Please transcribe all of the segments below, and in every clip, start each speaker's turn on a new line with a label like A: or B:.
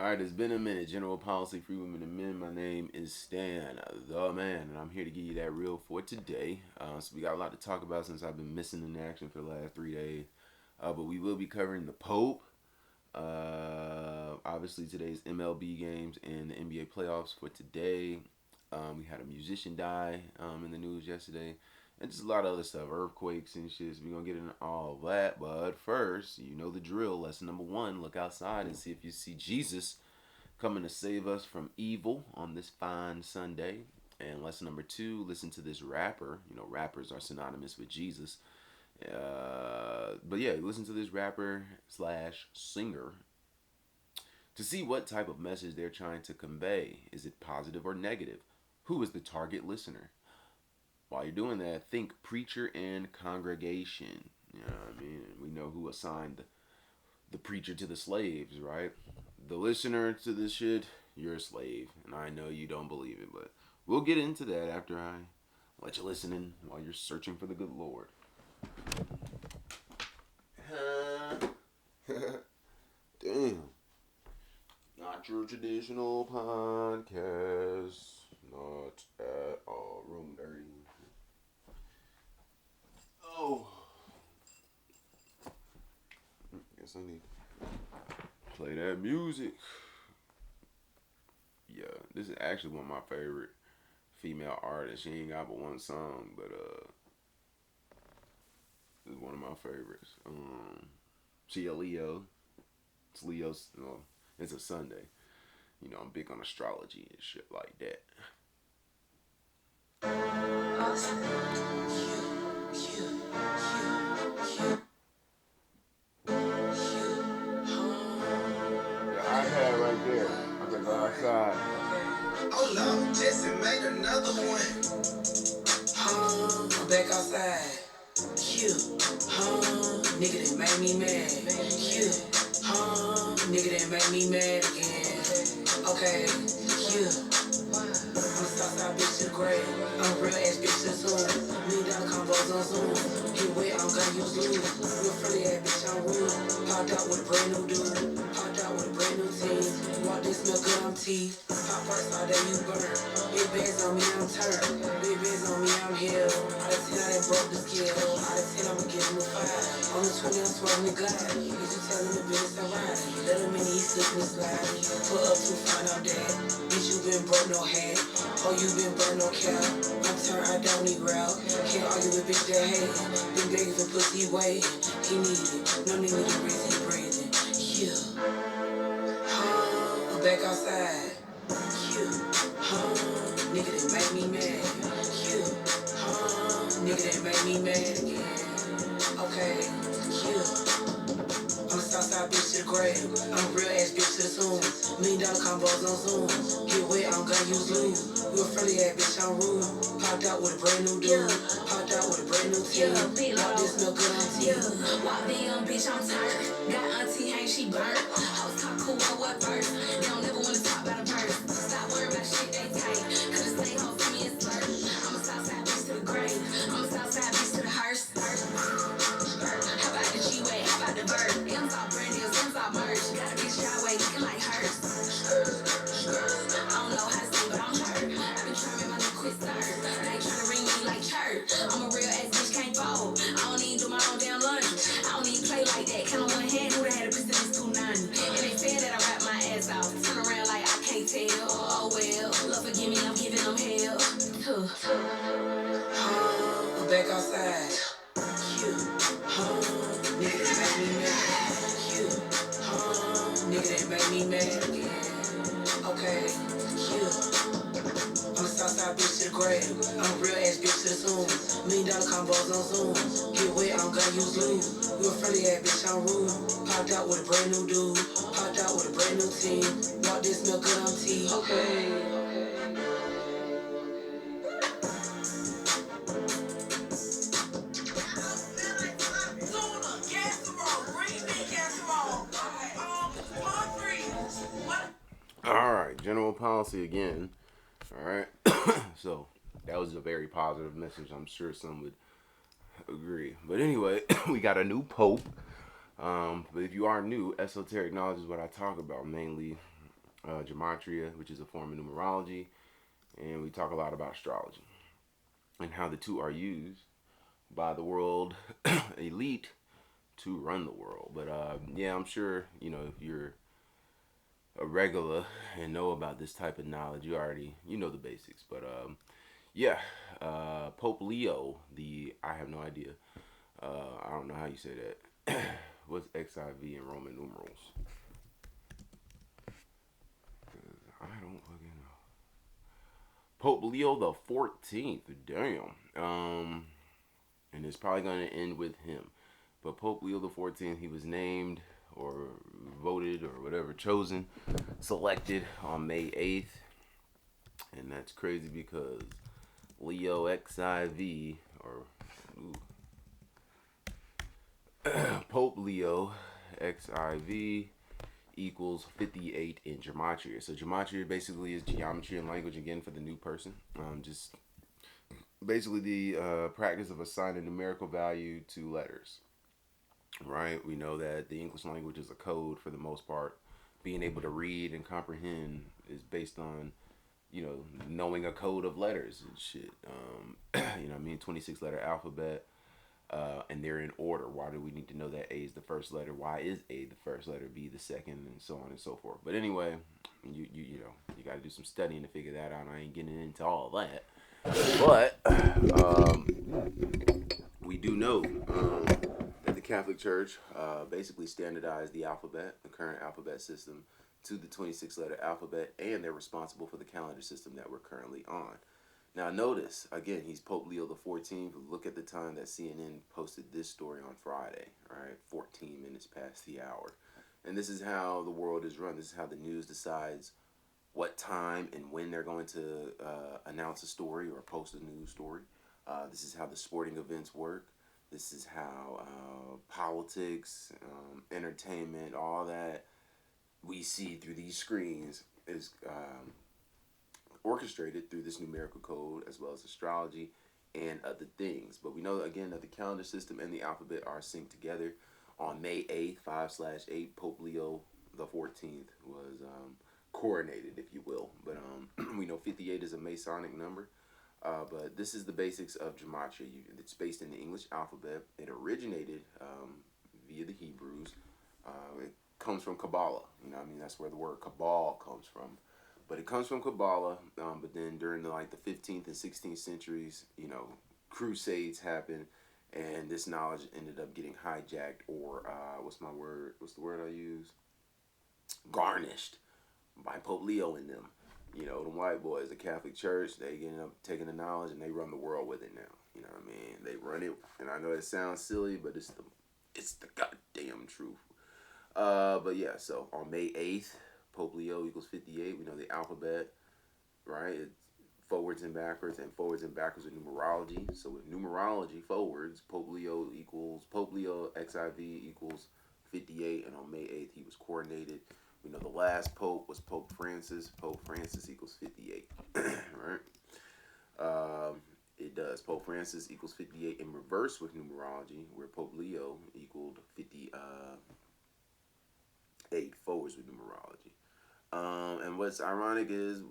A: All right, it's been a minute. General Policy Free Women and Men. My name is Stan, the man, and I'm here to give you that real for today. So we got a lot to talk about since I've been missing in action for the last 3 days. But we will be covering the Pope. Obviously, today's MLB games and the NBA playoffs for today. We had a musician die in the news yesterday, and just a lot of other stuff, earthquakes and shit. So we're gonna get into all of that. But first, you know the drill. Lesson number one: look outside and see if you see Jesus coming to save us from evil on this fine Sunday. And lesson number two: listen to this rapper. You know, rappers are synonymous with Jesus. But yeah, listen to this rapper slash singer to see what type of message they're trying to convey. Is it positive or negative? Who is the target listener? While you're doing that, think preacher and congregation. You know what I mean? We know who assigned the preacher to the slaves, right? The listener to this shit, you're a slave. And I know you don't believe it, but we'll get into that after I let you listen in while you're searching for the good Lord. Damn. Not your traditional podcast. Not at all. Room dirty. Oh. Guess I need to play that music. Yeah, this is actually one of my favorite female artists. She ain't got but one song, but this is one of my favorites. She a Leo. It's Leo's. No, it's a Sunday. You know, I'm big on astrology and shit like that. The iPad right there. I can go outside.
B: Oh no, Jesse made another one. I'm back outside. Nigga that made me mad. Nigga that made me mad again. Okay, I'm a Southside bitch to the grave. I'm a real ass bitch to the tomb. $1 million combos on Zoom. Get wet, I'm gonna use lube. Real friendly ass bitch, I'm rude. Popped out with a brand new dude. Popped out with a brand new team. Walk this smell good, I'm teeth. Pop first all day, you burn. Big bands on me, I'm turned. Big bands on me, I'm here. Out of 10, I done broke the scale. Out of 10, I'ma give him a 5. On the 20, I'm swerving the glide. Get you telling the business I ride. Let him in, he's slipping the slide. Put up to find out that. Bitch, you been broke, no hat. Oh, you been burnt, no cap. I'm turned, I don't need growl. Can't argue with bitch that hate. Been begging for pussy waiting. He need it. No need to breathe, he breathing. I'm back outside. Nigga that made me mad. Nigga that made me mad again. Okay, I'm a Southside bitch to the grave. I'm a real ass bitch to the tomb. $1 million combos on Zoom. Get wet, I'm gonna use lube. Real friendly ass bitch, I'm rude. Popped out with a brand new dude. Popped out with a brand new team. Walk this milk good on team. Walk in, bitch, I'm tired. Got auntie, ain't she burnt? Hoes talk cool, what first? They don't never wanna talk about a purse. Stop worrying about shit they tight. Cause the same hoe for me is slurp. I'm a Southside bitch to the grave. I'm a Southside bitch to the hearse. How about the G-Way? How about the bird? M's all brand new, M's all merged. Got a bitch driveway looking like hers. I don't know how to sing, but I'm hurt. I've been trying to make my new quick start. They tryna ring me like church. I'm a real ass bitch, can't fold. I don't even do my own damn laundry. I don't even play like that. Count on one hand, who done had a piece of this 290? And they said that I rap my ass off. Turn around like I can't tell. Oh well, Lord forgive me, I'm giving them hell. I'm back outside. Nigga that made me mad. Nigga that made me mad again. Okay, I'm a Southside bitch to the grave. I'm a real ass bitch to the tomb. $1 million combos on Zoom. Get wet, I'm gonna use lube. Real friendly ass bitch, I'm rude. Popped out with a brand new dude. Popped out with a brand new team. Walk this milk good on tea. Okay.
A: All right, general policy again. All right. So that was a very positive message. I'm sure some would agree. But anyway, we got a new pope. But if you are new, esoteric knowledge is what I talk about mainly. gematria, which is a form of numerology, and we talk a lot about astrology and how the two are used by the world elite to run the world. But yeah, I'm sure if you're a regular and know about this type of knowledge, you know the basics. But yeah, Pope Leo, the I have no idea. I don't know how you say that. What's XIV in Roman numerals? I don't fucking know. Pope Leo the 14th. Damn. And it's probably gonna end with him. But Pope Leo the 14th, he was named or voted or whatever, chosen, selected on May 8th. And that's crazy because Leo XIV or Pope Leo XIV equals 58 in gematria. So gematria basically is geometry and language again for the new person. Just basically the practice of assigning numerical value to letters. Right? We know that the English language is a code for the most part. Being able to read and comprehend is based on knowing a code of letters and shit. What I mean, 26 letter alphabet, and they're in order. Why do we need to know that A is the first letter? Why is A the first letter, B the second, and so on and so forth? But anyway, you got to do some studying to figure that out. I ain't getting into all that, but we do know that the Catholic Church basically standardized the alphabet, the current alphabet system, to the 26 letter alphabet, and they're responsible for the calendar system that we're currently on. Now, notice, again, he's Pope Leo the 14th. Look at the time that CNN posted this story on Friday, right? 14 minutes past the hour. And this is how the world is run. This is how the news decides what time and when they're going to announce a story or post a news story. This is how the sporting events work. This is how politics, entertainment, all that we see through these screens is orchestrated through this numerical code as well as astrology and other things. But we know again that the calendar system and the alphabet are synced together. On May 8th, 5/8, Pope Leo the 14th was coronated, if you will. But we know 58 is a Masonic number. But this is the basics of gematria. It's based in the English alphabet. It originated via the Hebrews. It comes from Kabbalah. That's where the word Cabal comes from. But it comes from Kabbalah. But then during the 15th and 16th centuries, crusades happened, and this knowledge ended up getting hijacked, or what's the word I use? Garnished by Pope Leo and them. The white boys, the Catholic Church, they end up taking the knowledge and they run the world with it now. You know what I mean? They run it, and I know it sounds silly, but it's the goddamn truth. But yeah, so on May 8th, Pope Leo equals 58. We know the alphabet, right? It's forwards and backwards with numerology. So with numerology forwards, Pope Leo XIV equals 58, and on May 8th he was coronated. We know the last pope was Pope Francis. Pope Francis equals 58, right? It does. Pope Francis equals 58 in reverse with numerology, where Pope Leo equaled 58 forwards with numerology. And what's ironic is,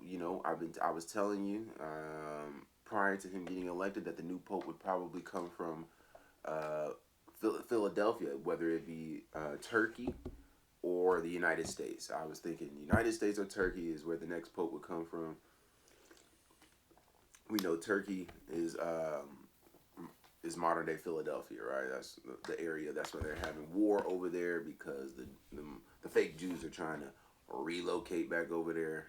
A: I was telling you prior to him getting elected that the new pope would probably come from Philadelphia, whether it be Turkey or the United States. I was thinking United States or Turkey is where the next pope would come from. We know Turkey is modern day Philadelphia, right? That's the area. That's where they're having war over there because the fake Jews are trying to relocate back over there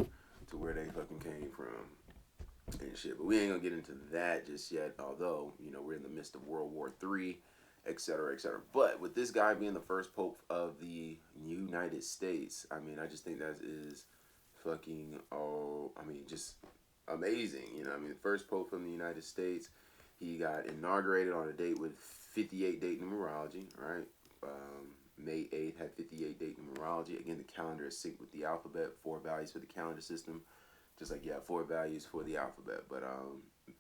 A: to where they fucking came from and shit. But we ain't gonna get into that just yet. Although we're in the midst of World War III, etc., etc. But with this guy being the first pope of the United States, I just think that is fucking just amazing. The first pope from the United States. He got inaugurated on a date with 58 date numerology, right? May 8th had 58 date numerology. Again, the calendar is synced with the alphabet. 4 values for the calendar system, just like you have 4 values for the alphabet. But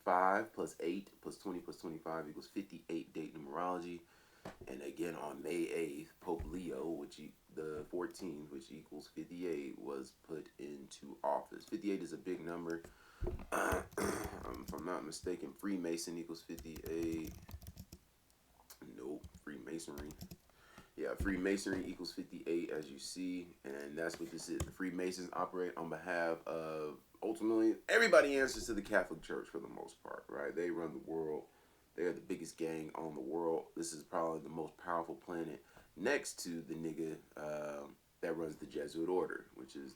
A: 5 plus 8 plus 20 plus 25 equals 58 date numerology. And again, on May 8th, Pope Leo, the 14th, which equals 58, was put in into office. 58 is a big number. If I'm not mistaken, Freemason equals 58. Nope, Freemasonry. Yeah, Freemasonry equals 58, as you see, and that's what this is. The Freemasons operate on behalf of, ultimately, everybody answers to the Catholic Church for the most part, right? They run the world. They are the biggest gang on the world. This is probably the most powerful planet next to the nigga that runs the Jesuit order, which is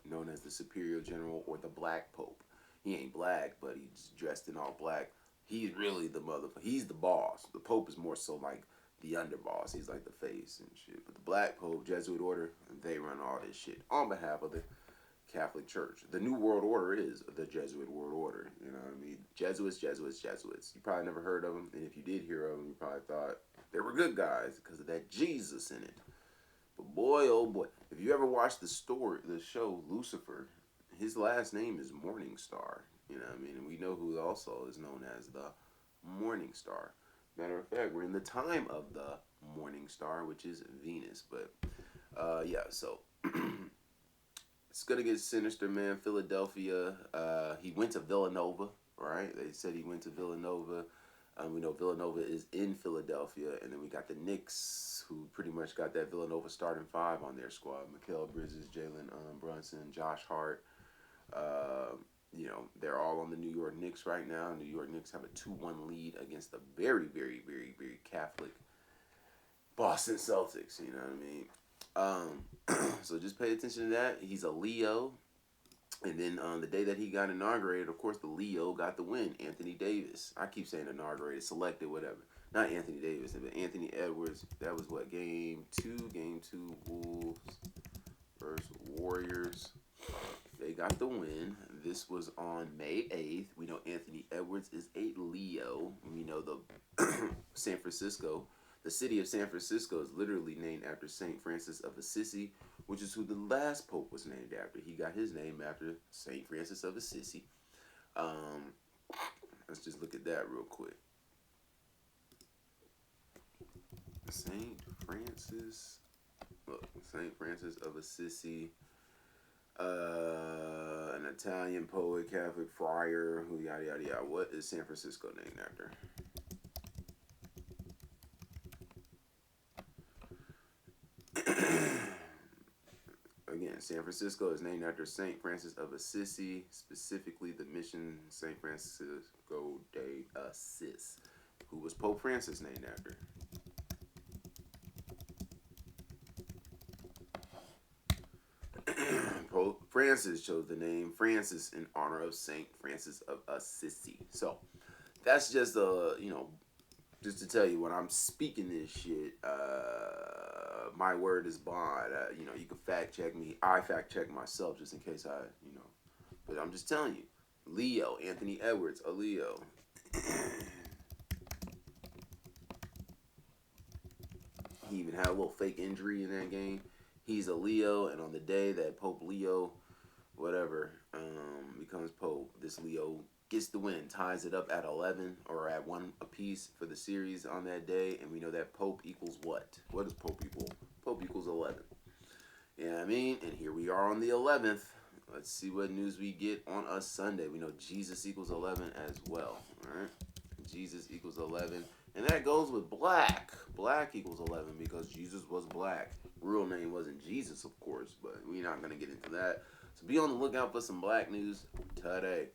A: known as the Superior General or the Black Pope. He ain't black, but he's dressed in all black. He's really the motherfucker. He's the boss. The Pope is more so like the underboss. He's like the face and shit. But the Black Pope, Jesuit order, they run all this shit on behalf of the Catholic Church. The New World Order is the Jesuit World Order. You know what I mean? Jesuits. You probably never heard of them, and if you did hear of them, you probably thought they were good guys because of that Jesus in it. But boy, oh boy, if you ever watched the show Lucifer, his last name is Morning Star. You know what I mean? And we know who also is known as the Morning Star. Matter of fact, we're in the time of the Morning Star, which is Venus. But yeah, so it's gonna get sinister, man. Philadelphia. He went to Villanova, right? They said he went to Villanova. We know Villanova is in Philadelphia, and then we got the Knicks, who pretty much got that Villanova starting five on their squad: Mikal Bridges, Jalen Brunson, Josh Hart. You know, they're all on the New York Knicks right now. New York Knicks have a 2-1 lead against the very, very, very, very Catholic Boston Celtics. You know what I mean? So just pay attention to that. He's a Leo. And then the day that he got inaugurated, of course, the Leo got the win. Anthony Davis. I keep saying inaugurated, selected, whatever. Not Anthony Davis, but Anthony Edwards. That was what, game two, Wolves versus Warriors. They got the win. This was on May 8th. We know Anthony Edwards is a Leo. We know the San Francisco. The city of San Francisco is literally named after St. Francis of Assisi, which is who the last pope was named after. He got his name after St. Francis of Assisi. Let's just look at that real quick. St. Francis. Look, St. Francis of Assisi. An Italian poet, Catholic friar, who yada yada yada. What is San Francisco named after? Again, San Francisco is named after St. Francis of Assisi, specifically the mission St. Francisco de Assis, who was Pope Francis named after. Pope Francis chose the name Francis in honor of St. Francis of Assisi. So that's just just to tell you when I'm speaking this shit, my word is bond. You can fact check me. I fact check myself just in case but I'm just telling you. Leo, Anthony Edwards, a Leo. He even had a little fake injury in that game. He's a Leo, and on the day that Pope Leo, whatever, becomes Pope, this Leo gets the win, ties it up at 11 or at 1 apiece for the series on that day, and we know that Pope equals what? What does Pope equal? Pope equals 11. You know what I mean? And here we are on the 11th. Let's see what news we get on a Sunday. We know Jesus equals 11 as well. All right? Jesus equals 11. And that goes with black. Black equals 11 because Jesus was black. Real name wasn't Jesus, of course, but we're not going to get into that. So be on the lookout for some black news today.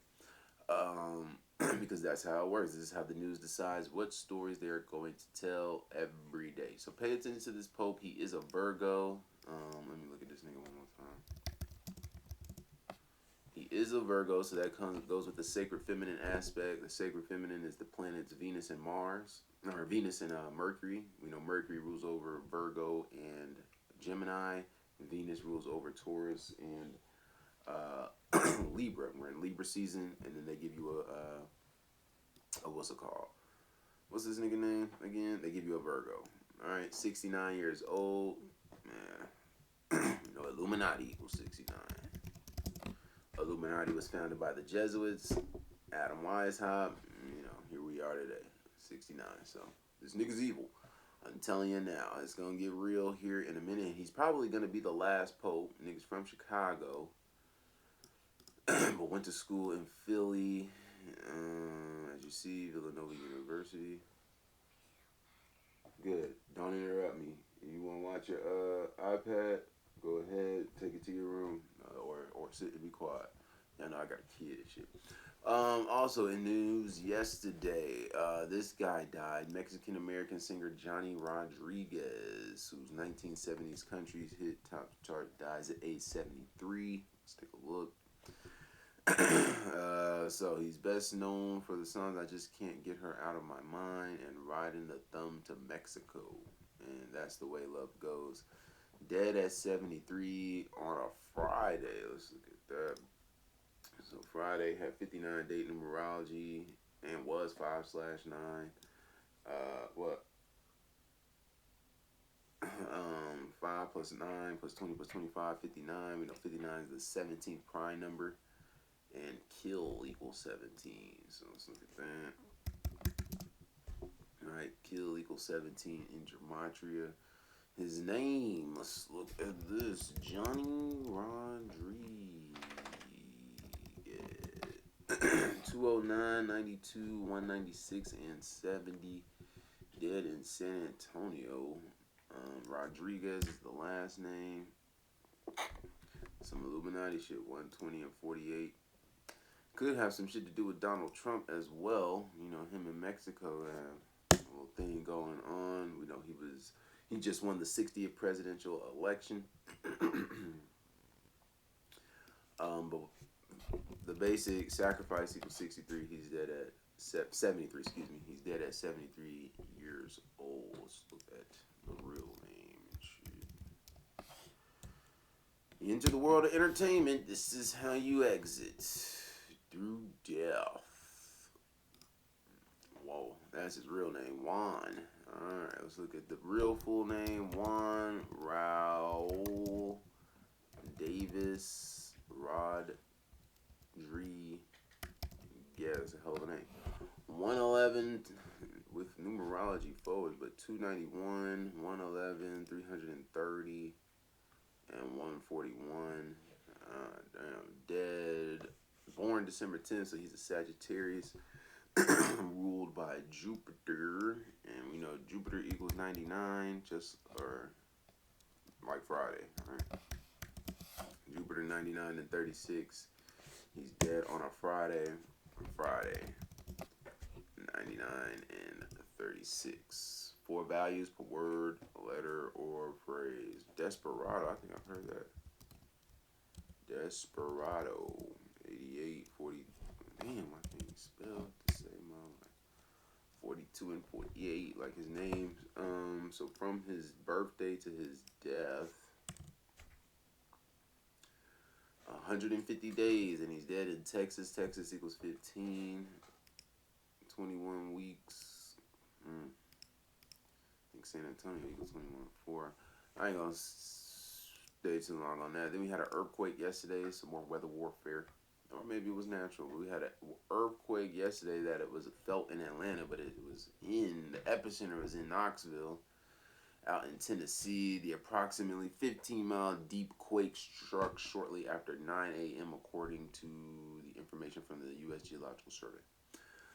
A: Because that's how it works. This is how the news decides what stories they're going to tell every day. So pay attention to this Pope. He is a Virgo. Let me look at this nigga one more time. He is a Virgo, so that goes with the sacred feminine aspect. The sacred feminine is the planets Venus and Mars, or Venus and Mercury. We know Mercury rules over Virgo and Gemini. Venus rules over Taurus and Libra. We're in Libra season, and then they give you a what's it called? What's this nigga name again? They give you a Virgo. All right, 69 years old, man. Illuminati equals 69. Illuminati was founded by the Jesuits, Adam Weishaupt. Here we are today, 69. So this nigga's evil. I'm telling you now, it's gonna get real here in a minute. He's probably gonna be the last pope. Niggas from Chicago. but went to school in Philly. As you see, Villanova University. Good. Don't interrupt me. You want to watch your iPad? Go ahead, take it to your room, or sit and be quiet. I know I got a kid and shit. Also in news yesterday, this guy died. Mexican American singer Johnny Rodriguez, whose 1970s country's hit top chart, dies at age 73. Let's take a look. So he's best known for the songs "I Just Can't Get Her Out of My Mind" and "Riding the Thumb to Mexico," and "That's the Way Love Goes." Dead at 73 on a Friday. Let's look at that. So Friday had 59 date numerology and was 5/9. What? 5 plus 9 plus 20 plus 25, 59. We know 59 is the 17th prime number. And kill equals 17. So let's look at that. Alright, kill equals 17 in gematria. His name, let's look at this. Johnny Rodriguez. 209, 92, 196, and 70. Dead in San Antonio. Rodriguez is the last name. Some Illuminati shit, 120 and 48. Could have some shit to do with Donald Trump as well. You know, him in Mexico have a little thing going on. We know he just won the 60th presidential election. But the basic sacrifice equals 63. He's dead at 73. Excuse me. He's dead at 73 years old. Let's look at the real name and shit. You enter the world of entertainment. This is how you exit. Through death. Whoa, that's his real name, Juan. Alright, let's look at the real full name. Juan Raul Davis Rodriguez. Yeah, that's a hell of a name. 111 with numerology forward, but 291, 111, 330, and 141. Dead. Born December 10th, so he's a Sagittarius, ruled by Jupiter, and we know Jupiter equals 99, just or like Friday, right? Jupiter 99 and 36. He's dead on a Friday. 99 and 36. 4 values per word, letter, or phrase. Desperado. I think I've heard that. Desperado. 88, 40. Damn, I can't spell the same amount. 42 and 48, like his name. So from his birthday to his death, 150 days, and he's dead in Texas. Texas equals 15. 21 weeks. I think San Antonio equals 21.4. I ain't gonna stay too long on that. Then we had an earthquake yesterday, some more weather warfare. Or maybe it was natural. But we had an earthquake yesterday that it was felt in Atlanta, but it was the epicenter was in Knoxville, out in Tennessee. The approximately 15-mile deep quake struck shortly after 9 a.m. according to the information from the U.S. Geological Survey.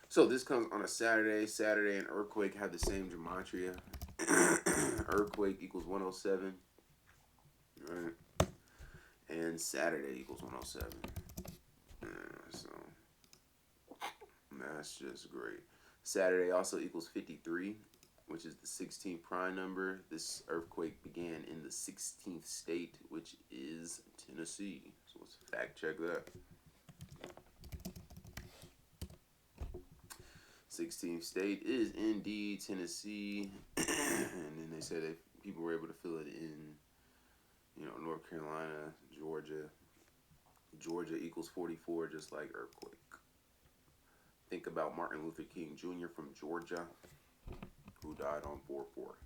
A: So this comes on a Saturday. Saturday and earthquake have the same gematria. Earthquake equals 107. Right? And Saturday equals 107. So that's just great. Saturday also equals 53, which is the 16th prime number. This earthquake began in the 16th state, which is Tennessee. So let's fact check that. 16th state is indeed Tennessee. And then they said that people were able to feel it in, North Carolina, Georgia. Georgia equals 44, just like earthquake. Think about Martin Luther King Jr. from Georgia, who died on 4/4.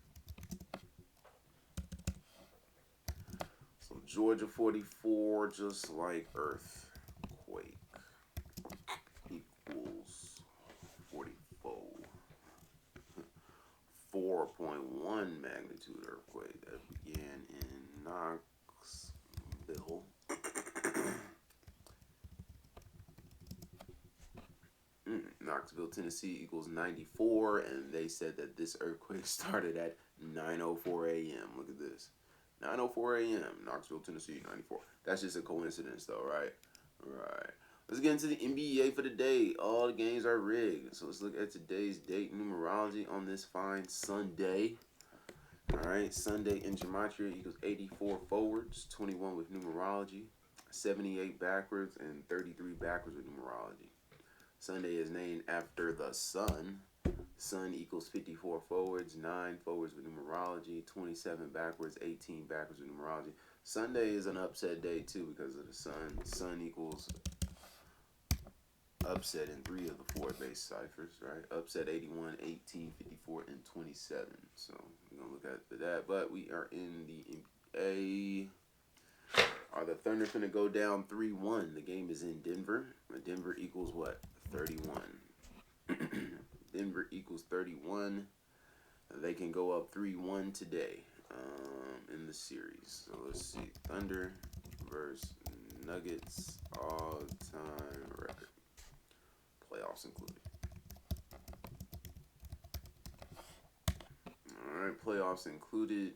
A: So Georgia 44, just like earthquake, equals 44. 4.1 magnitude earthquake that began in Knoxville. Knoxville, Tennessee equals 94, and they said that this earthquake started at 9:04 a.m. Look at this. 9:04 a.m. Knoxville, Tennessee, 94. That's just a coincidence, though, right? Right. Let's get into the NBA for the day. All the games are rigged. So let's look at today's date numerology on this fine Sunday. All right, Sunday in gematria equals 84 forwards, 21 with numerology, 78 backwards, and 33 backwards with numerology. Sunday is named after the sun. Sun equals 54 forwards, 9 forwards with numerology, 27 backwards, 18 backwards with numerology. Sunday is an upset day too because of the sun. Sun equals upset in 3 of the 4 base ciphers, right? Upset 81, 18, 54, and 27. So we're going to look at that. But we are in the NBA. Are the Thunder finna go down 3-1? The game is in Denver. Denver equals what? 31. Denver equals 31. They can go up 3-1 today in the series. So let's see. Thunder versus Nuggets all-time record. Playoffs included. Alright, playoffs included.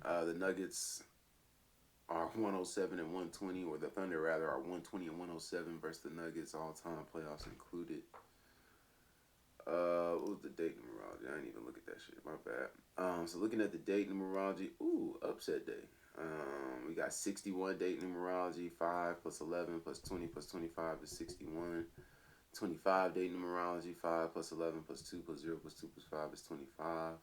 A: The Nuggets are 107 and 120, or the Thunder rather are 120 and 107 versus the Nuggets all-time, playoffs included. What was the date numerology? I didn't even look at that shit. My bad. So looking at the date numerology, ooh, upset day. We got 61 date numerology, 5 plus 11 plus 20 plus 25 is 61. 25 date numerology, 5 plus 11 plus 2 plus 0 plus 2 plus 5 is 25.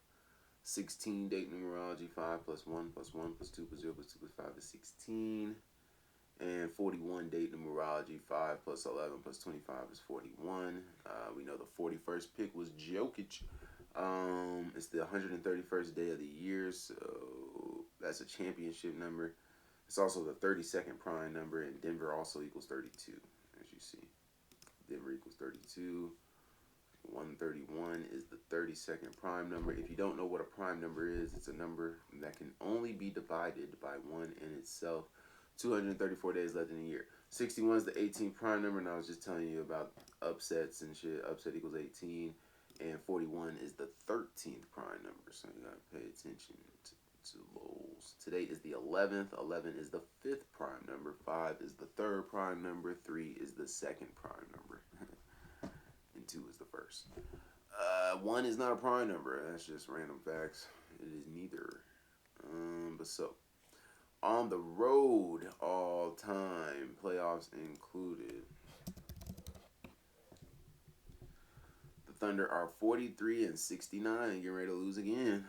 A: 16 date numerology, 5 plus 1 plus 1 plus 2 plus 0 plus 2 plus 5 is 16. And 41 date numerology, 5 plus 11 plus 25 is 41. We know the 41st pick was Jokic. It's the 131st day of the year, so that's a championship number. It's also the 32nd prime number, and Denver also equals 32, as you see. Denver equals 32. 131 is the 32nd prime number. If you don't know what a prime number is, it's a number that can only be divided by 1 in itself. 234 days left in a year. 61 is the 18th prime number, and I was just telling you about upsets and shit. Upset equals 18, and 41 is the 13th prime number, so you gotta pay attention to those. Today is the 11th. 11 is the 5th prime number. 5 is the 3rd prime number. 3 is the 2nd prime number. And 2 is the 1st. 1 is not a prime number. That's just random facts. It is neither. But so, on the road, all time, playoffs included. The Thunder are 43 and 69, getting ready to lose again.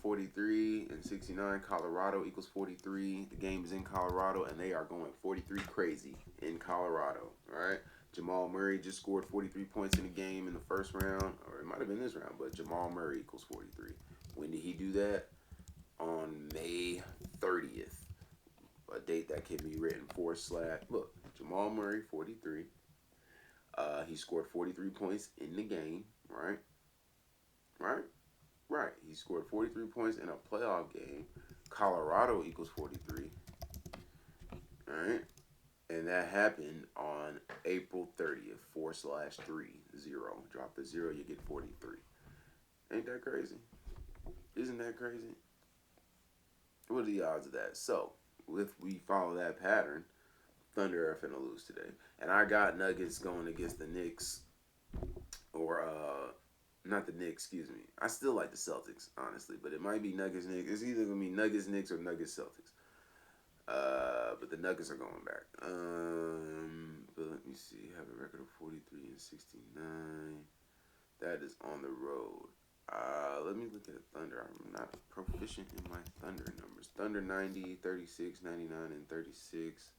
A: 43 and 69. Colorado equals 43. The game is in Colorado, and they are going 43 crazy in Colorado. All right. Jamal Murray just scored 43 points in the game in the first round, or it might have been this round, but Jamal Murray equals 43. When did he do that? On May 30th. A date that can be written / look, Jamal Murray, 43. He scored 43 points in the game, right? Right. He scored 43 points in a playoff game. Colorado equals 43. All right. And that happened on April 30th, 4/3, 0. Drop the 0, you get 43. Ain't that crazy? Isn't that crazy? What are the odds of that? So, if we follow that pattern, Thunder are finna lose today. And I got Nuggets going against the Knicks. Or, not the Knicks, excuse me. I still like the Celtics, honestly. But it might be Nuggets-Knicks. It's either going to be Nuggets-Knicks or Nuggets-Celtics. But the Nuggets are going back. But let me see. Have a record of 43 and 69. That is on the road. Let me look at Thunder. I'm not proficient in my Thunder numbers. Thunder 90, 36, 99, and 36.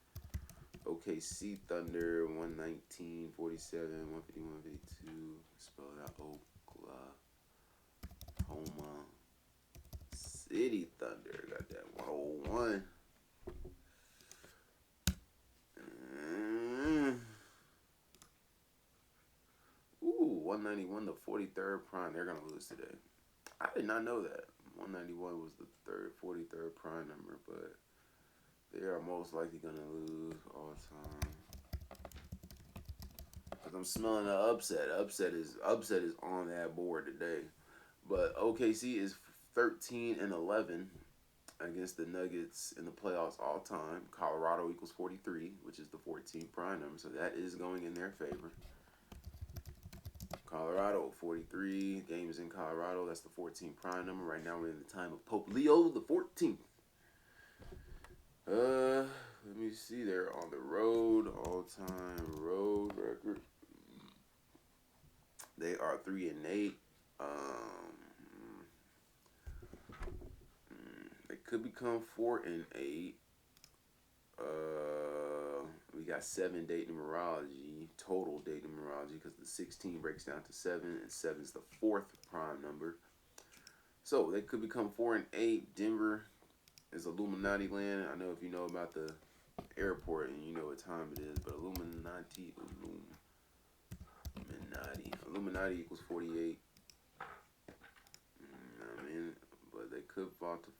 A: OKC Thunder 119, 47, 151, 152. Spell it out. Oklahoma City Thunder. Got that 101. Ooh, 191, the 43rd prime. They're going to lose today. I did not know that. 191 was the 43rd prime number, but they are most likely going to lose all time. Because I'm smelling an upset. Upset is on that board today. But OKC is 13-11 against the Nuggets in the playoffs all time. Colorado equals 43, which is the 14th prime number, so that is going in their favor. Colorado 43 games in Colorado. That's the 14th prime number. Right now we're in the time of Pope Leo the 14th. Let me see. They're on the road, all-time road record. They are 3-8. They could become 4-8. We got 7 date numerology, total date numerology, because the 16 breaks down to 7, and 7 is the 4th prime number. So they could become 4-8. Denver is Illuminati land. I know if you know about the airport and you know what time it is, but Illuminati equals 48. I mean, but they could fall to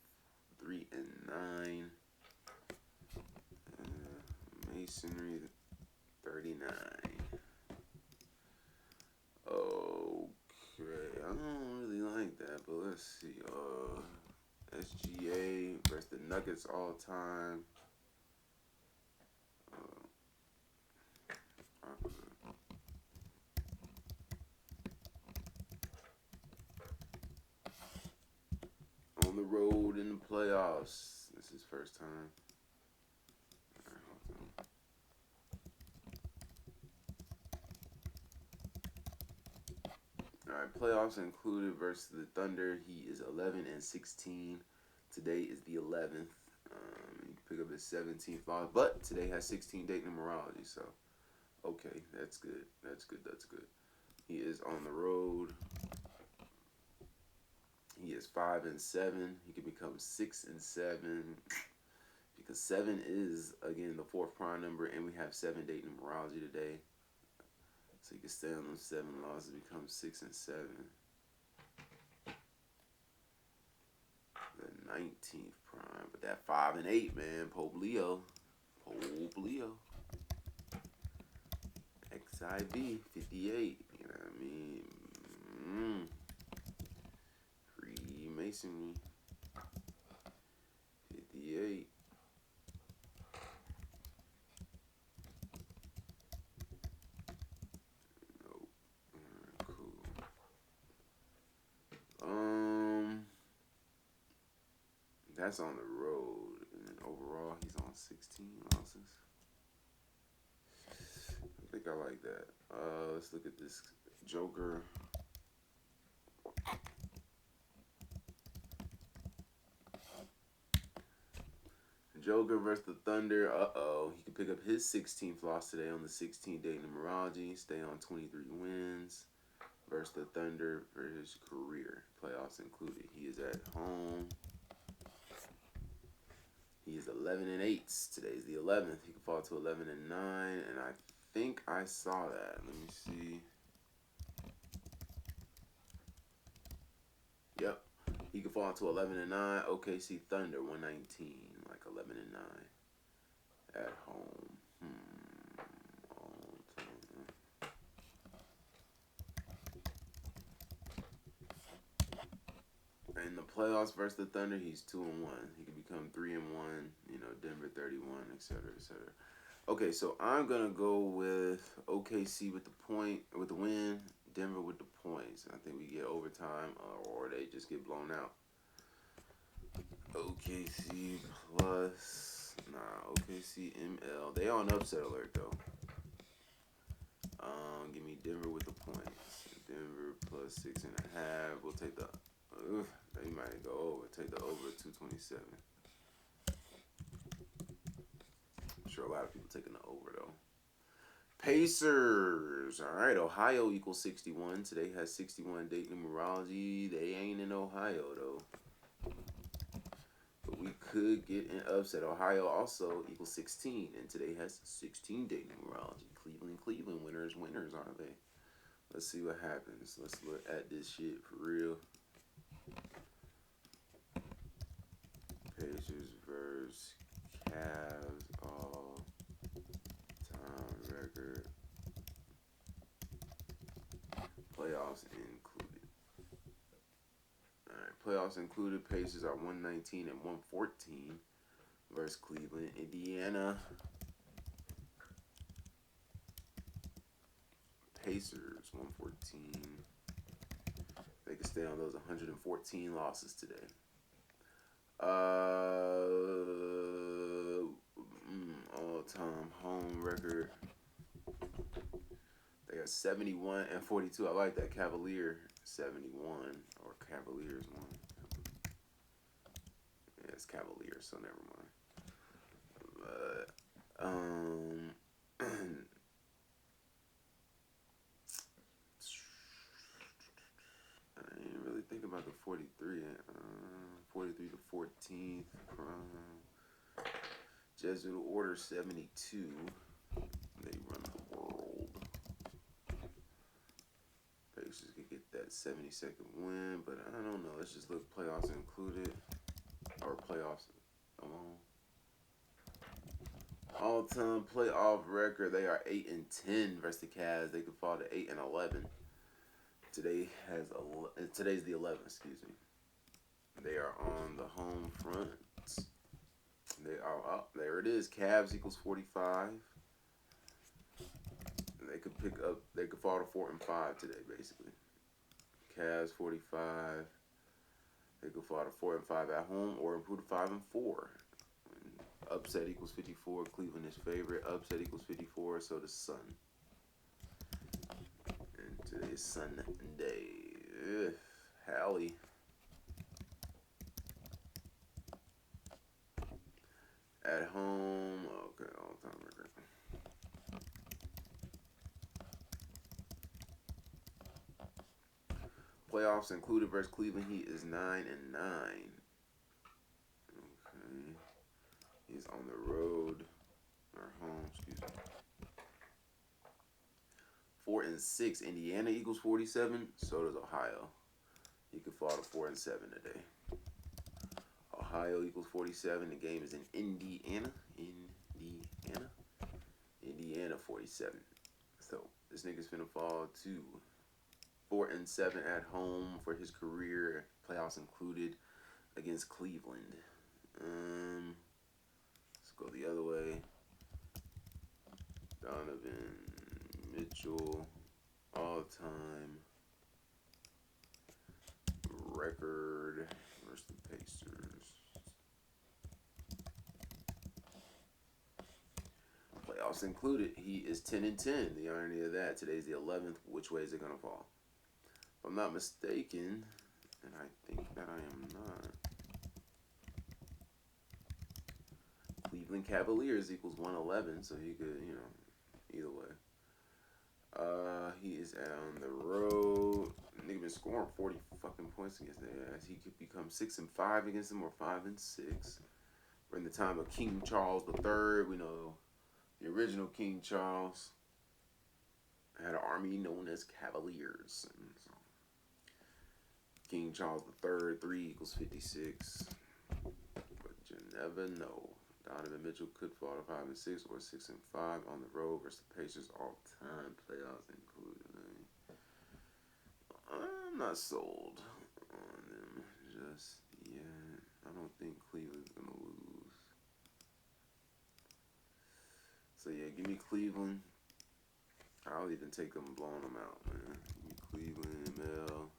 A: 3-9. Masonry 39. Okay, I don't really like that, but let's see. SGA versus the Nuggets all time. On the road in the playoffs. This is first time. Alright, playoffs included versus the Thunder. He is 11-16. Today is the 11th. You can pick up his 17th loss, but today has 16 date numerology, so okay, that's good. That's good. He is on the road. He is 5-7. He could become 6-7 because 7 is again the 4th prime number, and we have 7 date numerology today. So you can stay on those 7 losses, become 6-7. The 19th prime, but that 5-8, man, Pope Leo, XIV 58. You know what I mean? Freemasonry 58. That's on the road, and then overall he's on 16 losses. I think I like that. Let's look at this Joker. Joker versus the Thunder. He could pick up his 16th loss today on the 16-date numerology. Stay on 23 wins. Versus the Thunder for his career. Playoffs included. He is at home. He is 11-8. Today's the 11th. He could fall to 11-9, and I think I saw that. Let me see. Yep. He could fall to 11-9. OKC Thunder 119, like 11-9 at home. In the playoffs versus the Thunder, he's 2-1. He could become 3-1. You know, Denver 31, etc., etc. Okay, so I'm gonna go with OKC with the win. Denver with the points. I think we get overtime, or they just get blown out. OKC plus OKC ML. They on upset alert though. Give me Denver with the points. Denver plus 6.5. We'll take the. They might go over. Take the over 227. I'm sure a lot of people taking the over though. Pacers. All right, Ohio equals 61. Today has 61 date numerology. They ain't in Ohio though. But we could get an upset. Ohio also equals 16, and today has 16 date numerology. Cleveland winners, aren't they? Let's see what happens. Let's look at this shit for real. Pacers versus Cavs all time record. Playoffs included. All right, playoffs included. Pacers are 119 and 114 versus Cleveland. Indiana Pacers 114. They can stay on those 114 losses today. All-time home record. They got 71 and 42. I like that. Cavalier 71 or Cavaliers 1. Yeah, it's Cavaliers, so never mind. But I didn't really think about the 43. 43 to 14th. Jesuit Order 72. They run the world. Pacers could get that 72nd win, but I don't know. Let's just look playoffs included. Or playoffs alone. All-time playoff record. They are 8 and 10 versus the Cavs. They could fall to 8 and 11. Today's the 11th. Excuse me. They are on the home front. They are up. There it is. Cavs equals 45. They could pick up. They could fall to 4 and 5 today, basically. Cavs 45. They could fall to 4 and 5 at home, or improve to 5 and 4. Upset equals 54. Cleveland is favorite. Upset equals 54. So the Sun. And today's Sunday. Hallie. At home. Okay, all-time record. Playoffs included versus Cleveland. He is 9 and 9. Okay. He's on the road. Or home, excuse me. 4 and 6. Indiana equals 47. So does Ohio. He could fall to 4 and 7 today. Ohio equals 47. The game is in Indiana. Indiana 47. So this nigga's finna fall to 4 and 7 at home for his career, playoffs included, against Cleveland. Let's go the other way. Donovan Mitchell, all-time record versus the Pacers. Playoffs included, he is 10 and 10. The irony of that. Today's the 11th. Which way is it gonna fall? If I'm not mistaken, and I think that I am not, Cleveland Cavaliers equals 111, so he could, either way. He is on the road. Nigga been scoring 40 fucking points against their ass. He could become 6 and 5 against them, or 5 and 6. We're in the time of King Charles III. We know the original King Charles had an army known as Cavaliers. And so King Charles III, 3 equals 56. But you never know. Donovan Mitchell could fall to 5 and 6 or 6 and 5 on the road versus the Pacers, all-time playoffs included. I'm not sold on them just yet. I don't think Cleveland's gonna lose. So yeah, give me Cleveland. I'll even take them blowing them out, man. Give me Cleveland, Mel.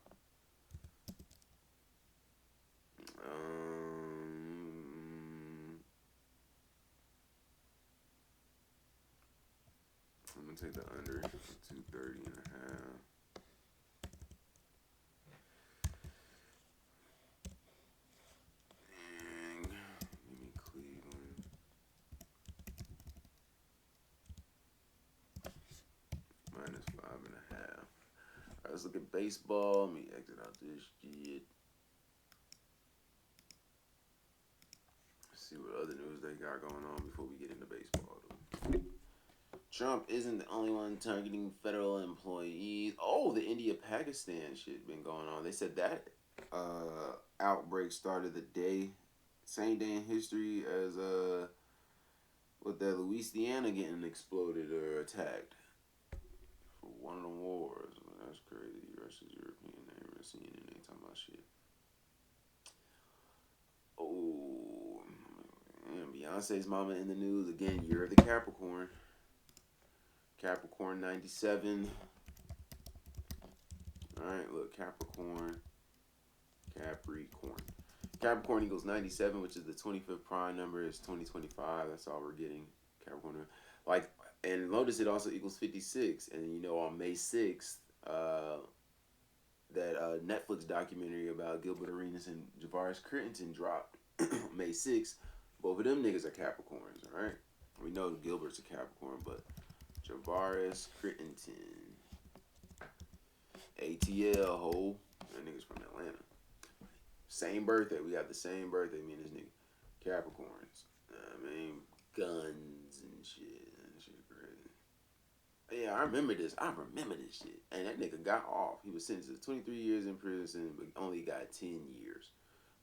A: I'm gonna take the under 230 and a half. And give me Cleveland. Minus 5.5. Alright, let's look at baseball. Let me exit out this shit. See what other news they got going on before we get into baseball, though. Trump isn't the only one targeting federal employees. Oh, the India-Pakistan shit been going on. They said that outbreak started the same day in history as with that Louisiana getting exploded or attacked. for one of them wars. That's crazy. Russia's European name. CNN ain't talking about shit. Oh, man, Beyonce's mama in the news again. Year of the Capricorn. Capricorn 97. Alright, look, Capricorn. Capricorn equals 97, which is the 25th prime number, is 2025. That's all we're getting. Capricorn. Like, and notice it also equals 56. And you know, on May 6th, that Netflix documentary about Gilbert Arenas and Javaris Crittenton dropped May 6th. Both of them niggas are Capricorns, alright? We know Gilbert's a Capricorn, but Javaris Crittenton. ATL, ho. That nigga's from Atlanta. Same birthday. We got the same birthday, me and this nigga. Capricorns. I mean, guns and shit. That shit crazy. Yeah, I remember this shit. And that nigga got off. He was sentenced to 23 years in prison, but only got 10 years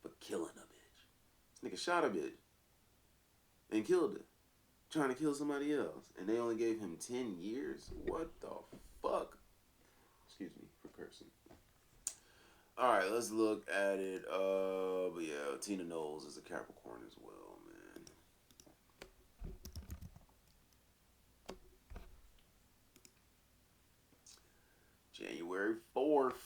A: for killing a bitch. This nigga shot a bitch and killed her, trying to kill somebody else. And they only gave him 10 years? What the fuck? Excuse me for cursing. Alright, let's look at it. But yeah, Tina Knowles is a Capricorn as well, man. January 4th.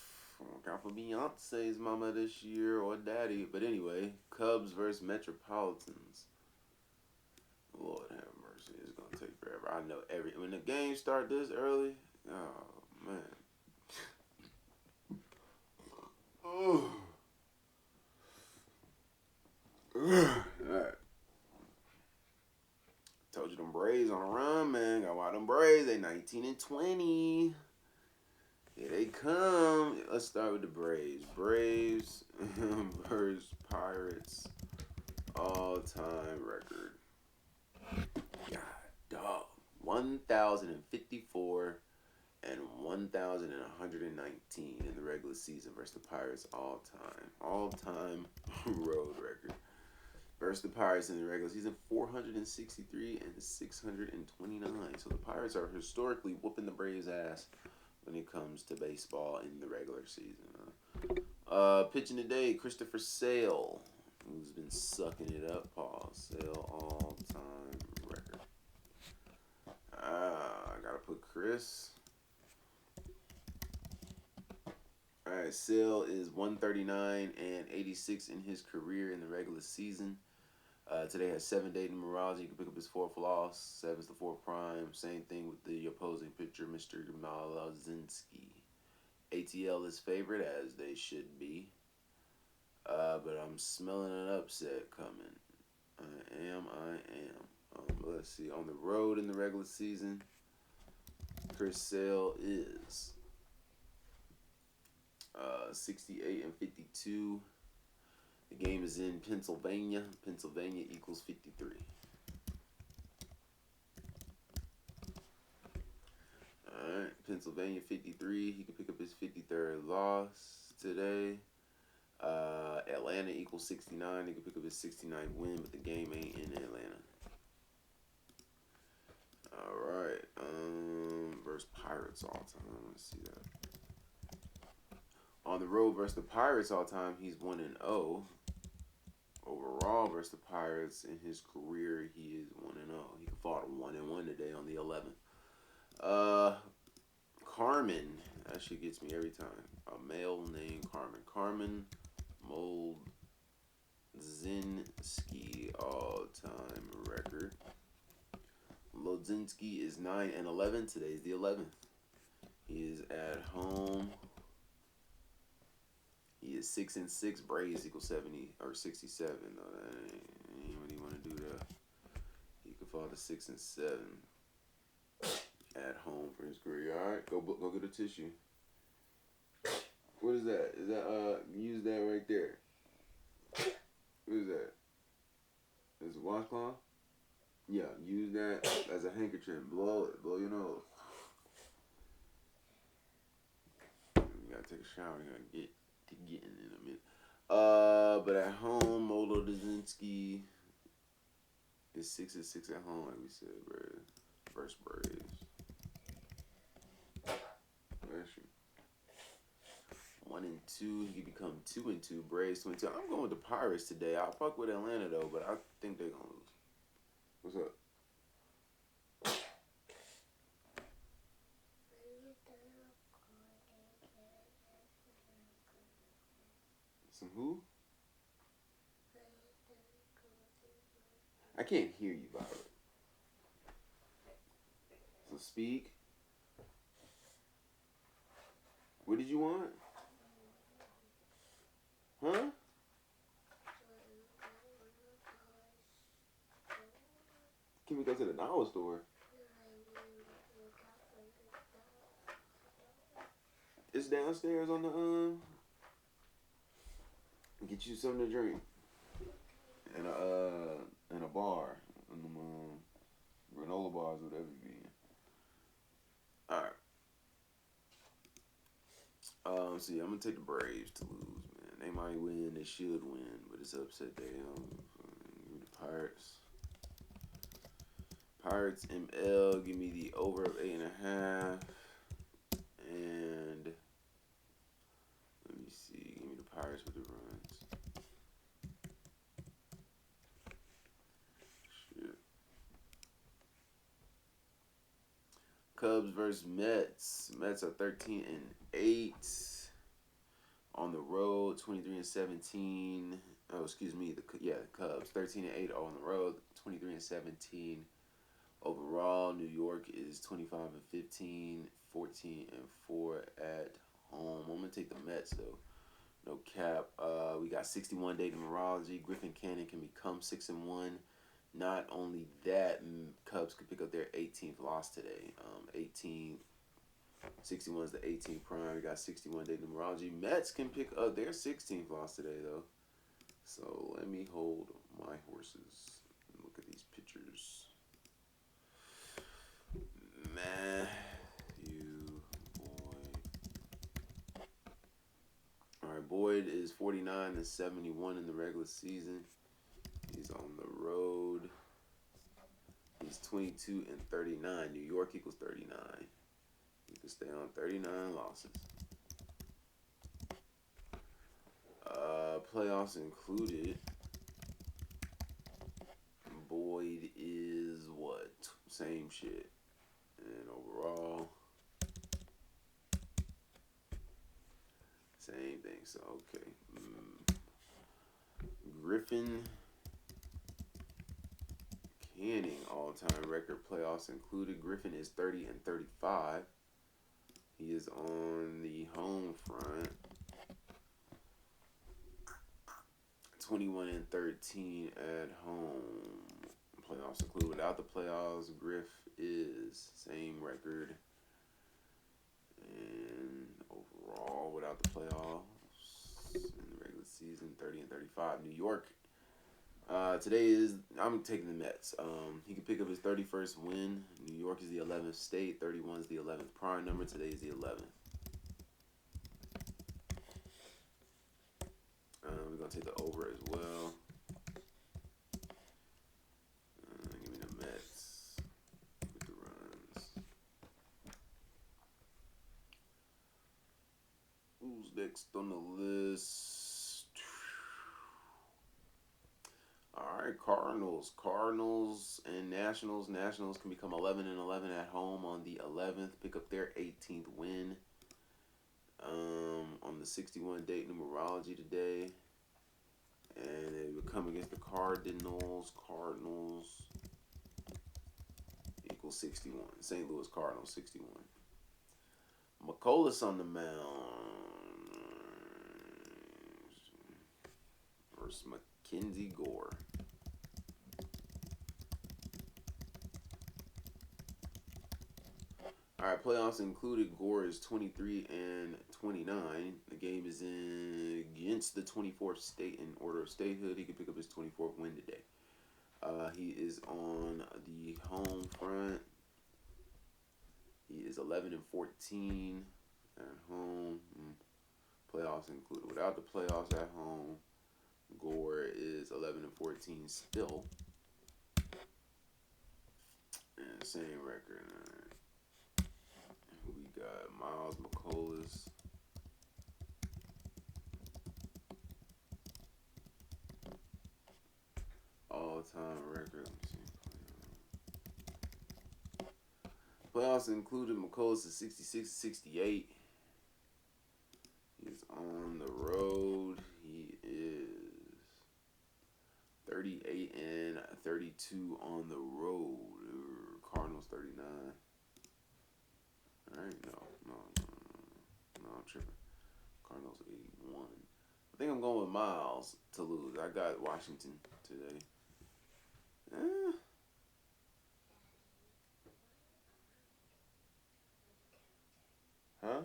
A: Count for Beyonce's mama this year or daddy. But anyway, Cubs versus Metropolitans. Lord have mercy. It's going to take forever. I know when the game start this early, oh, man. Alright. Told you them Braves on a run, man. Got why them Braves. They 19-20. Here they come. Let's start with the Braves. Braves versus Pirates. All-time record. God, dog. 1,054 and 1,119 in the regular season versus the Pirates all-time road record. Versus the Pirates in the regular season, 463 and 629. So the Pirates are historically whooping the Braves' ass when it comes to baseball in the regular season. Pitching today, Christopher Sale, who's been sucking it up. Pause. Sale all-time record. I gotta put Chris. Alright, Sale is 139 and 86 in his career in the regular season. Today has 7-day numerology. You can pick up his 4th loss. 7's the 4th prime. Same thing with the opposing pitcher, Mr. Malazinski. ATL is favored, as they should be. But I'm smelling an upset coming. I am. Let's see. On the road in the regular season, Chris Sale is 68 and 52. The game is in Pennsylvania. Pennsylvania equals 53. Alright, Pennsylvania 53. He can pick up his 53rd loss today. Atlanta equals 69. He can pick up his 69th win, but the game ain't in Atlanta. Alright. Versus Pirates all time. Let's see that. On the road versus the Pirates all time, he's 1-0. Overall versus the Pirates in his career, he is 1-0. He can fall to 1-1 today on the 11th. Carmen, that shit gets me every time. A male named Carmen. Carmen Mlodzinski all-time record. Mlodzinski is 9-11. Today's the 11th. He is at home. He is 6-6. Braves equals 70 or 67. No, that ain't what he want to do there. He could fall to 6-7 at home for his career. All right, go get a tissue. What is that? Is that use that right there? What is that? Is it a washcloth? Yeah, use that as a handkerchief. Blow your nose. You gotta take a shower. You gotta get getting in a minute. But at home, Mlodzinski is 6-6 at home, like we said, bro. First Braves. 2. He could become 2-2. Braves 22. I'm going with the Pirates today. I'll fuck with Atlanta though, but I think they're gonna lose. What's up? Some who? I can't hear you, Violet. So speak. What did you want? Huh? Can we go to the dollar store? It's downstairs on the Get you something to drink. And a bar. And them granola bars, whatever you be in. Alright. See, I'm gonna take the Braves to lose, man. They might win, they should win, but it's upset day. Give me the Pirates. Pirates ML, give me the over of 8.5. And let me see, give me the Pirates with the runs. Shit. Cubs versus Mets. Mets are 13-8 on the road. 23-17. Oh, excuse me. The Cubs 13-8 on the road. 23-17 overall. New York is 25-15. 14-4 at home. I'm gonna take the Mets though. No cap. We got 61-day numerology. Griffin Canning can become 6-1. Not only that, Cubs could pick up their 18th loss today. 61 is the 18th prime. We got 61-day numerology. Mets can pick up their 16th loss today, though. So let me hold my horses and look at these pictures. Matthew Boyd. All right, Boyd is 49-71 in the regular season. He's on the road. He's 22-39. New York equals 39. He can stay on 39 losses. Playoffs included. Boyd is what? Same shit. And overall, same thing. So, okay. Griffin Canning all-time record playoffs included. Griffin is 30-35. He is on the home front. 21-13 at home. Playoffs included. Without the playoffs, Griff is same record. And overall, without the playoffs in the regular season, 30-35. New York. Today is I'm taking the Mets. He can pick up his 31st win. New York is the 11th state. 31 is the 11th prime number. Today is the 11th. We're gonna take the over as well. Give me the Mets with the runs. Who's next on the list? Alright, Cardinals and Nationals. Nationals can become 11-11 at home on the 11th. Pick up their 18th win. On the 61-date numerology today. And they would come against the Cardinals. Cardinals equals 61. St. Louis Cardinals 61. McCullers on the mound versus Mackenzie Gore. All right, playoffs included. Gore is 23-29. The game is against the 24th state in order of statehood. He could pick up his 24th win today. He is on the home front. He is 11-14 at home. Playoffs included. Without the playoffs at home, Gore is 11-14 still. And same record. We got Miles McCullers Playoffs included McCollum at 66-68. He's on the road. He is 38-32 on the road. Cardinals 39. All right, no, I'm tripping. Cardinals 81. I think I'm going with Miles to lose. I got Washington today. Eh. Huh?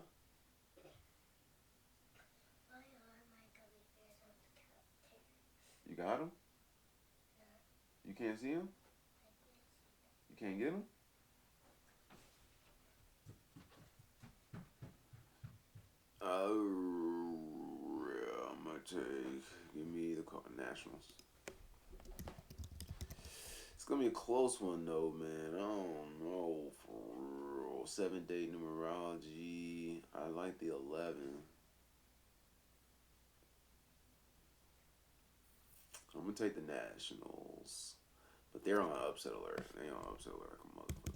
A: You got him? You can't see him? You can't get him? I'm gonna give me the Nationals. It's gonna be a close one though, man. I don't know for real. 7-day numerology. I like the 11. I'm gonna take the Nationals, but they're on upset alert. They on upset alert like a motherfucker.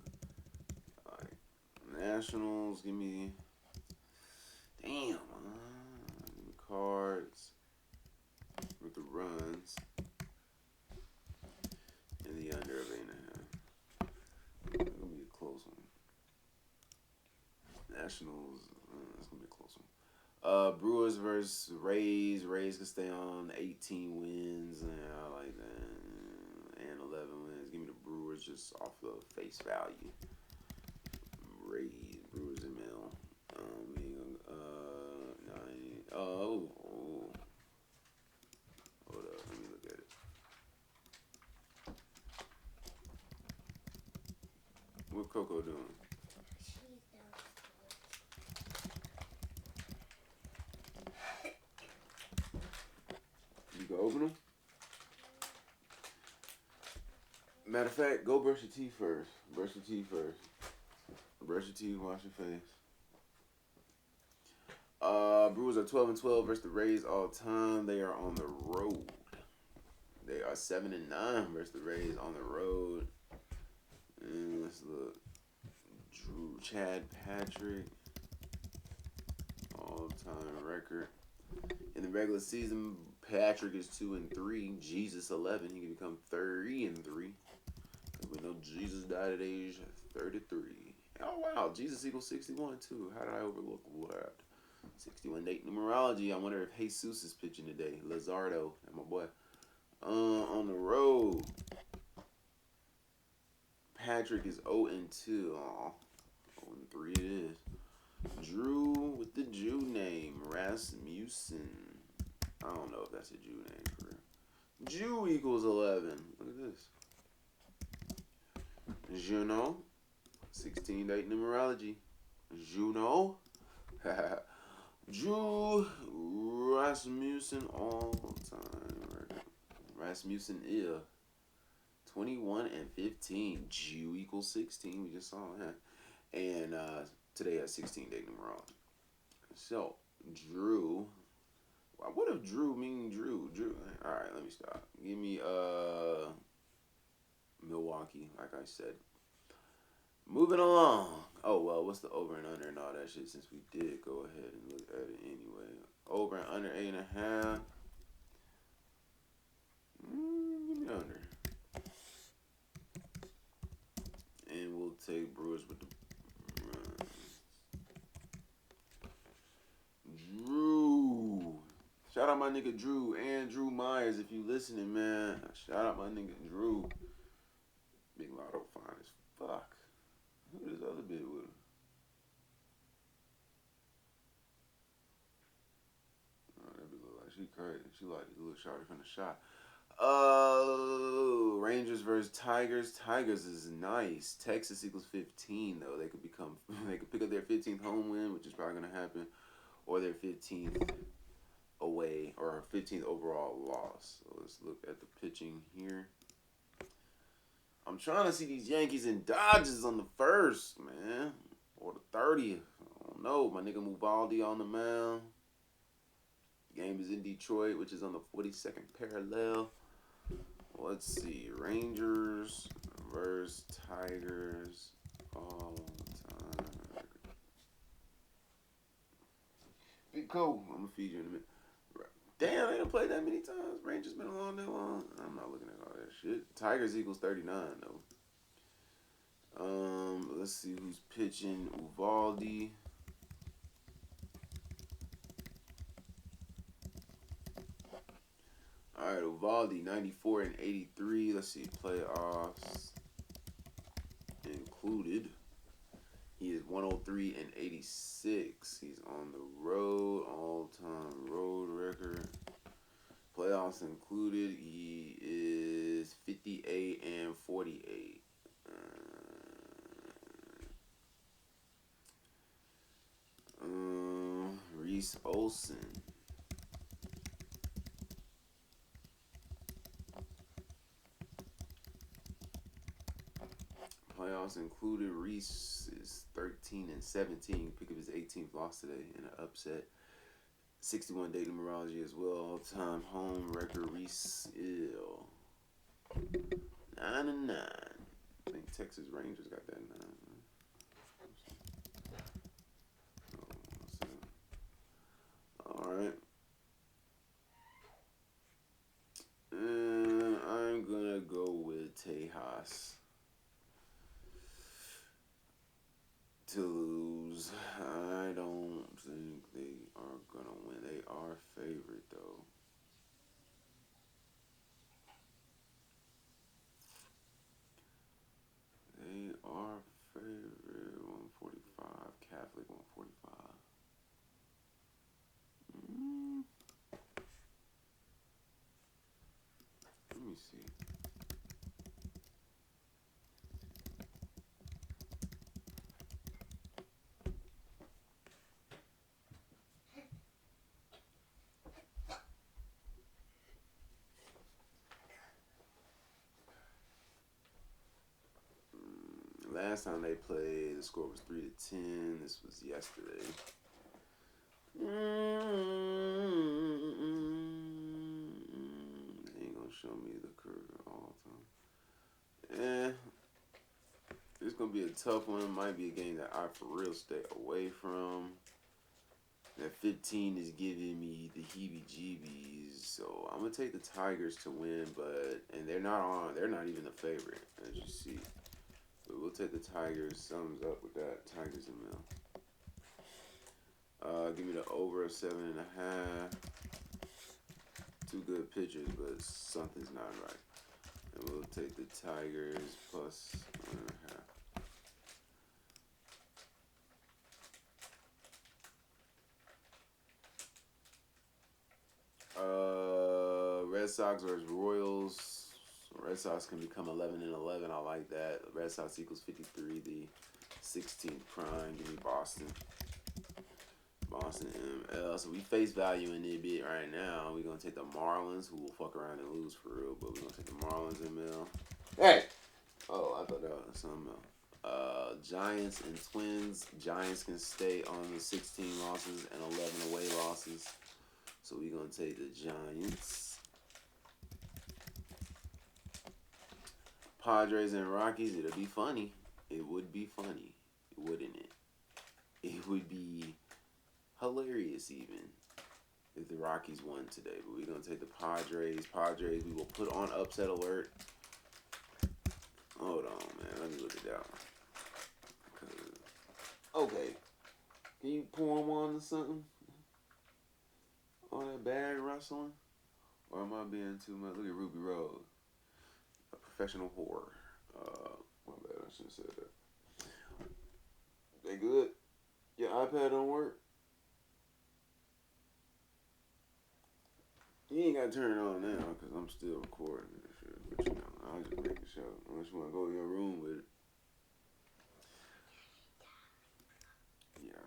A: All right, Nationals. Give me. Damn. Give me Cards with the runs and the under of 8.5. It's gonna be a close one. Nationals. It's gonna be a close one. Brewers versus Rays. Rays can stay on 18 wins. I like that. And 11 wins. Give me the Brewers just off of face value. Rays, Brewers and Mail. 9. Hold up. Let me look at it. What Coco doing? You can open them? Matter of fact, go brush your teeth first. Brush your teeth, wash your face. Brewers are 12-12 versus the Rays all time. They are on the road. They are 7-9 versus the Rays on the road. And let's look. Chad Patrick, all-time record. In the regular season, Patrick is 2-3. Jesus 11. He can become 3-3. We know Jesus died at age 33. Oh wow, Jesus equals 61 too. How did I overlook that? 61 date numerology. I wonder if Jesus is pitching today. Lazardo and my boy. On the road, Patrick is 0-2. Aw, 0-3 it is. Drew with the Jew name, Rasmussen. I don't know if that's a Jew name for real. Jew equals 11. Look at this. Juno, 16 date numerology. Juno. Drew Rasmussen all time record. Rasmussen is 21-15. Jew equals 16. We just saw that. And today has 16 date numerology. So Drew. What if Drew mean Drew? All right, let me stop. Give me Milwaukee, like I said. Moving along. Oh, well, what's the over and under and all that shit since we did go ahead and look at it anyway. Over and under 8.5. Give me under. And we'll take Brewers with the Drew. Shout out my nigga Drew and Drew Myers if you listening, man. Shout out my nigga Drew. Big Lotto fine as fuck. Who this other bit with him? Oh, that bitch look like she crazy. She like this little shorty from the shot. Rangers versus Tigers. Tigers is nice. Texas equals 15 though. They could pick up their 15th home win, which is probably gonna happen, or their 15th away or 15th overall loss. So let's look at the pitching here. I'm trying to see these Yankees and Dodgers on the 1st, man. Or the 30th. I don't know. My nigga Muvaldi on the mound. The game is in Detroit, which is on the 42nd parallel. Let's see. Rangers versus Tigers. cool. I'm gonna feed you in a minute. Damn, they don't play that many times. Rangers been along that long. I'm not looking at all that shit. Tigers equals 39 though. Let's see who's pitching. Uvalde. All right, Uvalde 94 and 83. Let's see playoffs included. He is 103 and 86. He's on the road, all-time road record. Playoffs included. He is 58 and 48. Reese Olson. Playoffs included. Reese is 13 and 17. Pick up his 18th loss today in an upset. 61 day numerology as well. All-time home record. Reese Ill 9 and 9. I think Texas Rangers got that 9. All right. I'm gonna go with Tejas to lose. I don't think they are gonna win. They are favorite though. They are favorite. 145. Catholic 145. Let me see. Last time they played, the score was 3-10. This was yesterday. They ain't gonna show me the curve all the time. It's gonna be a tough one. It might be a game that I for real stay away from. That 15 is giving me the heebie-jeebies, so I'm gonna take the Tigers to win. And they're not even the favorite, as you see. But we'll take the Tigers. Sums up with that. Tigers and Mill. Give me the over 7.5. Two good pitchers, but something's not right. And we'll take the Tigers plus 1.5. Red Sox versus Royals. Red Sox can become 11 and 11. I like that. Red Sox equals 53. The 16th prime. Give me Boston. Boston ML. So we face value in it bit right now. We're gonna take the Marlins, who will fuck around and lose for real, but we're gonna take the Marlins ML. Hey! Oh, I thought that was something else. Giants and Twins. Giants can stay on the 16 losses and 11 away losses. So we're going to take the Giants. Padres and Rockies. It'll be funny. It would be funny. Wouldn't it? It would be hilarious even if the Rockies won today. But we're going to take the Padres. Padres, we will put on upset alert. Hold on, man. Let me look it down. Okay. Can you pour them on to something? On that bag wrestling? Or am I being too much? Look at Ruby Rose. A professional whore. My bad. I shouldn't have said that. They good? Your iPad don't work? You ain't got to turn it on now because I'm still recording this shit. But you know, I'll just make a show. Unless you want to go to your room with it. Yeah.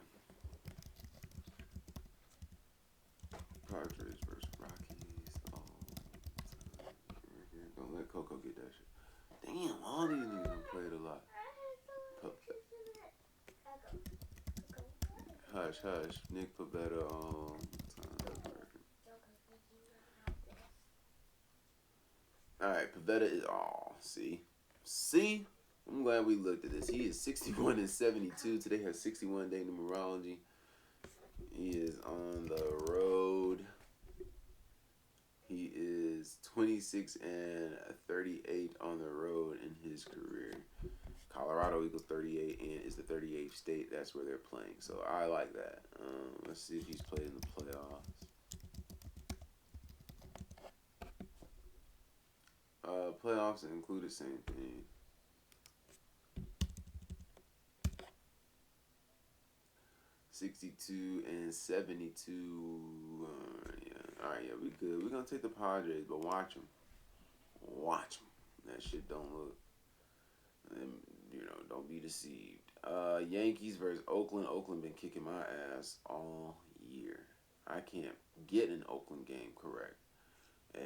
A: Padres versus Rockies. Oh, don't let Coco get that shit. Damn, all these niggas done played a lot. Hush, hush. Nick Pivetta on time. Alright, Pivetta is all. See? I'm glad we looked at this. He is 61 and 72. Today has 61 day numerology. He is on the road. He is 26 and 38 on the road in his career. Colorado equals 38 and is the 38th state. That's where they're playing. So I like that. Let's see if he's played in the playoffs. Playoffs included same thing. 62 and 72. All right, yeah, we good. We're gonna take the Padres, but watch them. Watch them. That shit don't look. Don't be deceived. Yankees versus Oakland. Oakland been kicking my ass all year. I can't get an Oakland game correct, and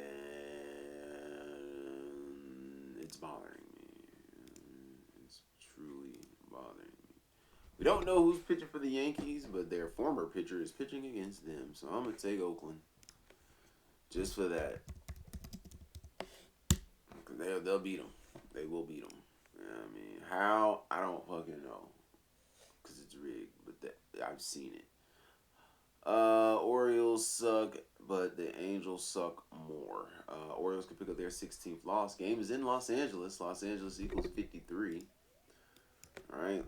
A: it's bothering me. It's truly bothering me. We don't know who's pitching for the Yankees, but their former pitcher is pitching against them, so I'm gonna take Oakland just for that. They'll beat them. They will beat them. I mean, how? I don't fucking know. Because it's rigged, but I've seen it. Orioles suck, but the Angels suck more. Orioles can pick up their 16th loss. Game is in Los Angeles. Los Angeles equals 53. All right.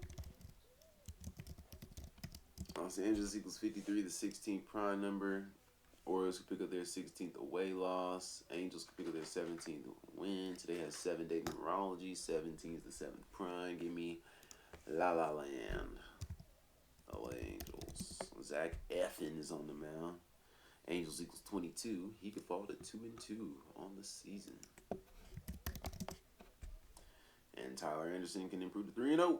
A: Los Angeles equals 53, the 16th prime number. Orioles can pick up their 16th away loss. Angels can pick up their 17th win. Today has 7-day numerology. 17 is the 7th prime. Give me La La Land. LA Angels. Zach Eflin is on the mound. Angels equals 22. He could fall to 2-2 on the season. And Tyler Anderson can improve to 3-0.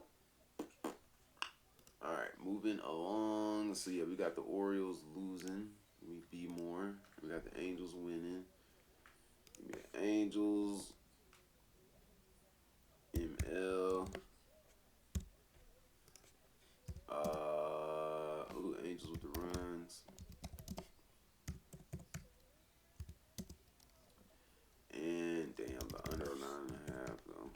A: All right, moving along. So yeah, we got the Orioles losing. We be more. We got the Angels winning. We got Angels. ML. Angels with the runs. And damn, the under 9.5 though.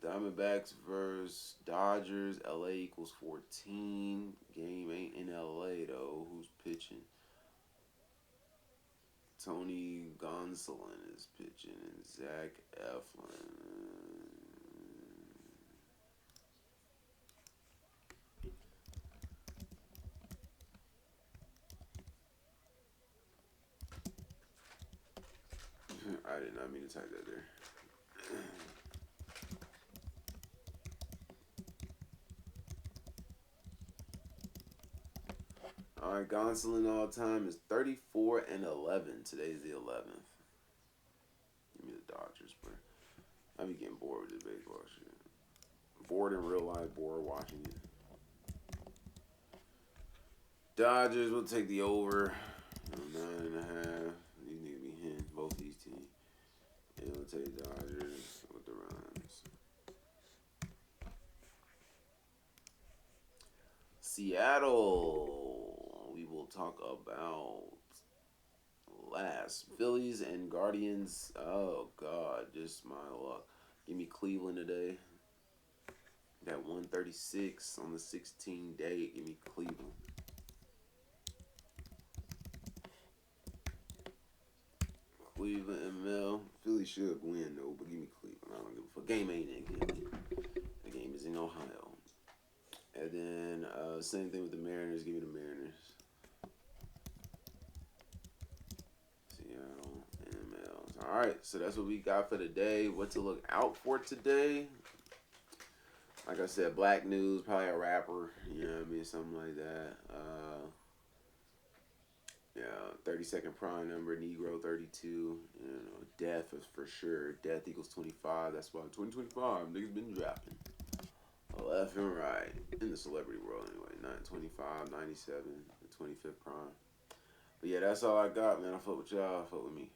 A: Diamondbacks versus Dodgers. LA equals 14. Game ain't in LA though. Who's pitching? Tony Gonsolin is pitching and Zach Eflin. I did not mean to type that there. All right, Gonsolin all time is 34 and 11. Today's the 11th. Give me the Dodgers, bro. I be getting bored with this baseball shit. Bored in real life, bored watching it. Dodgers will take the over. 9.5. These need to be hitting both these teams. And we'll take Dodgers with the runs. Seattle. We will talk about last. Phillies and Guardians. Oh, God. Just my luck. Give me Cleveland today. That 136 on the 16 day. Give me Cleveland. Cleveland ML. Philly should win though, but give me Cleveland. I don't give a fuck. Game ain't in Cleveland. The game is in Ohio. And then same thing with the Mariners. Give me the Mariners. Seattle ML. All right, so that's what we got for today. What to look out for today? Like I said, Black News, probably a rapper. You know what I mean, something like that. 32nd prime number, Negro 32. Death is for sure. Death equals 25. That's why 2025 niggas been drafting left and right in the celebrity world anyway. 925, 97, the 25th prime. But yeah, that's all I got, man. I fuck with y'all. I fuck with me.